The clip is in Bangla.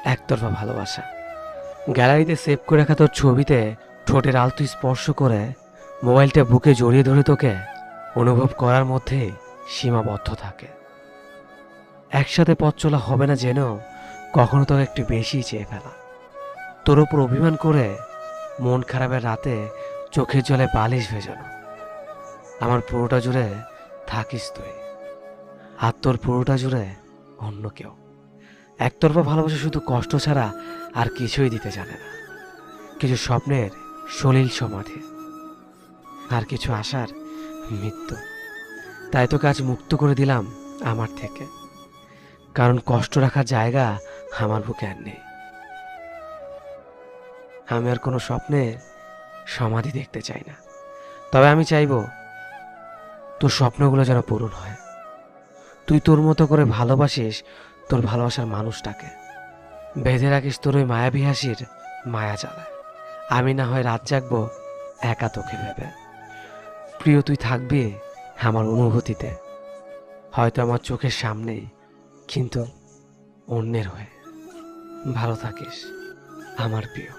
একতরফা ভালোবাসা। গ্যালারিতে সেভ করে রাখা তোর ছবিতে ঠোঁটের আলতো স্পর্শ করে মোবাইলটা বুকে জড়িয়ে ধরে তোকে অনুভব করার মধ্যে সীমাবদ্ধ থাকে। একসাথে পথ চলা হবে না যেন কখনো তোকে একটু বেশি চেয়ে ফেলা। তোর ওপর অভিমান করে মন খারাপের রাতে চোখের জলে বালিশ ভেজানো। আমার পুরোটা জুড়ে থাকিস তুই, আর তোর পুরোটা জুড়ে অন্য কেউ। একতরফা ভালোবাসা শুধু কষ্ট ছাড়া আর কিছুই দিতে জানে না। কিছু স্বপ্নের সলিল সমাধি, আর কিছু আশার মৃত্যু। তাই তোকে আজ মুক্ত করে দিলাম আমার থেকে, কারণ কষ্ট রাখার জায়গা আমার বুকে আর নেই। আমি আর কোনো স্বপ্নে সমাধি দেখতে চাই না। তবে আমি চাইব তোর স্বপ্নগুলো যেন পূরণ হয়। তুই তোর মতো করে ভালোবাসিস তোর ভালোবাসার মানুষটাকে। বেঁধে রাখিস তোর ওই মায়াবী হাসির মায়া জ্বালায়। আমি না হয় রাত জাগবো একা তোকে ভেবে। প্রিয়, তুই থাকবি আমার অনুভূতিতে, হয়তো আমার চোখের সামনেই, কিন্তু অন্যের হয়ে। ভালো থাকিস আমার প্রিয়।